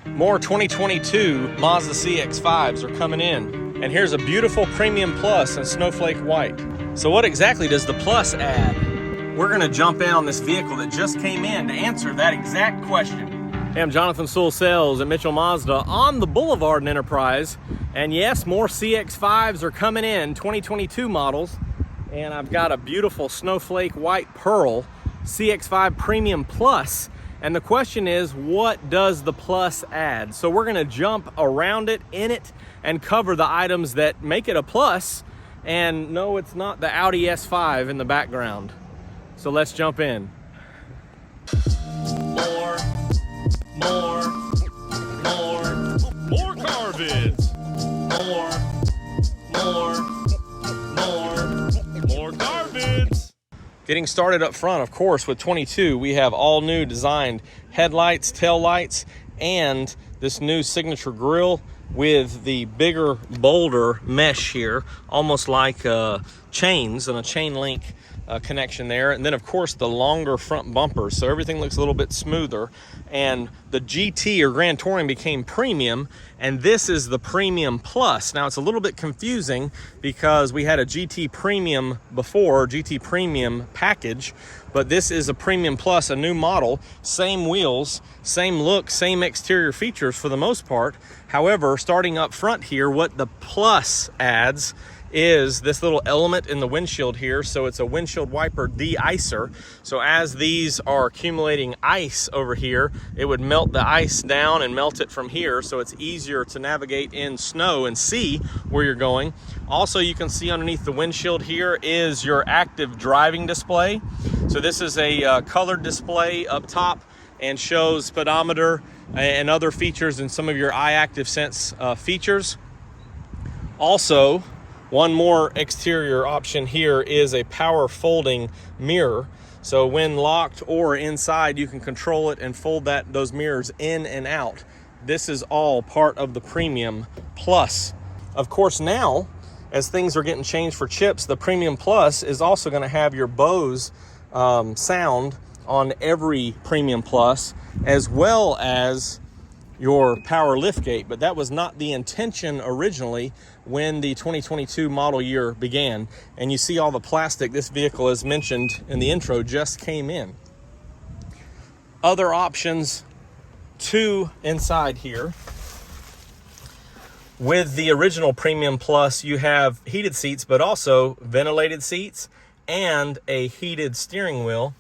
More 2022 Mazda CX-5s are coming in. And here's a beautiful Premium Plus in Snowflake White. So what exactly does the Plus add? We're gonna jump in on this vehicle that just came in to answer that exact question. Hey, I'm Jonathan Sewell Sales at Mitchell Mazda on the Boulevard in Enterprise. And yes, more CX-5s are coming in, 2022 models. And I've got a beautiful Snowflake White Pearl CX-5 Premium Plus. And the question is, what does the Plus add? So we're gonna jump around it, in it, and cover the items that make it a plus. And no, it's not the Audi S5 in the background. So let's jump in. More car vids. More car vids. Getting started up front, of course, with 22, we have all new designed headlights, tail lights, and this new signature grille with the bigger, bolder mesh here, almost like chains and a chain link connection there. And then, of course, the longer front bumpers, so everything looks a little bit smoother. And the GT or Grand Touring became Premium, and this is the Premium Plus. Now, it's a little bit confusing because we had a GT Premium before, GT Premium package, but this is a Premium Plus, a new model, same wheels, same look, same exterior features for the most part. However, starting up front here, what the Plus adds is this little element in the windshield here. So it's a windshield wiper De-Icer. So as these are accumulating ice over here, it would melt the ice down and melt it from here, so it's easier to navigate in snow and see where you're going. Also, you can see underneath the windshield here is your active driving display. So this is a colored display up top and shows speedometer and other features and some of your eye active sense features. Also, one more exterior option here is a power folding mirror. So when locked or inside, you can control it and fold those mirrors in and out. This is all part of the Premium Plus. Of course, now, as things are getting changed for chips, the Premium Plus is also going to have your Bose sound on every Premium Plus, as well as your power liftgate, but that was not the intention originally when the 2022 model year began. And you see all the plastic this vehicle, as mentioned in the intro, just came in. Other options too inside here. With the original Premium Plus, you have heated seats, but also ventilated seats and a heated steering wheel.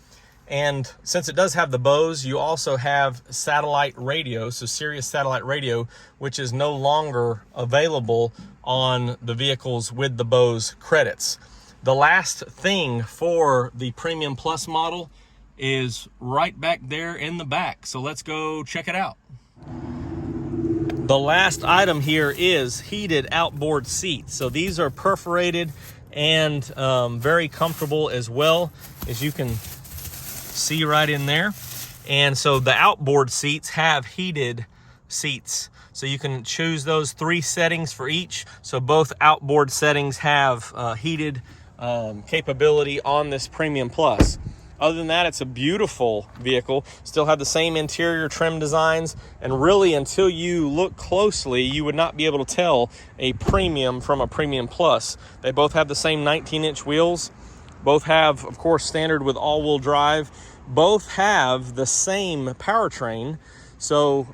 And since it does have the Bose, you also have satellite radio, so Sirius satellite radio, which is no longer available on the vehicles with the Bose credits. The last thing for the Premium Plus model is right back there in the back. So let's go check it out. The last item here is heated outboard seats. So these are perforated and very comfortable as well, as you can see right in there. And so the outboard seats have heated seats, so you can choose those 3 settings for each. So both outboard settings have heated capability on this Premium Plus. Other than that, it's a beautiful vehicle. Still have the same interior trim designs, and really, until you look closely, you would not be able to tell a Premium from a Premium Plus. They both have the same 19-inch wheels. Both have, of course, standard with all-wheel drive. Both have the same powertrain. So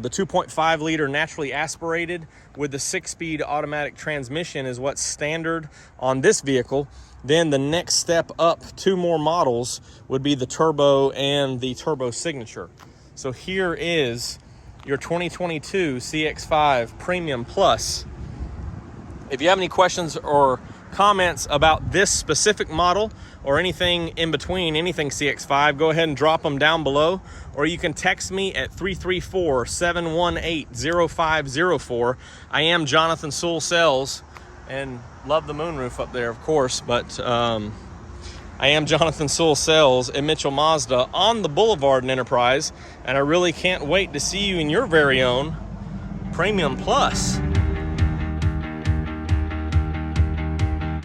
the 2.5 liter naturally aspirated with the 6-speed automatic transmission is what's standard on this vehicle. Then the next step up 2 more models would be the turbo and the turbo signature. So here is your 2022 CX-5 Premium Plus. If you have any questions or comments about this specific model or anything in between, anything CX-5, go ahead and drop them down below, or you can text me at 334-718-0504. I am Jonathan Sewell Sales, and love the moonroof up there, of course, but I am Jonathan Sewell Sales at Mitchell Mazda on the Boulevard in Enterprise, and I really can't wait to see you in your very own Premium Plus.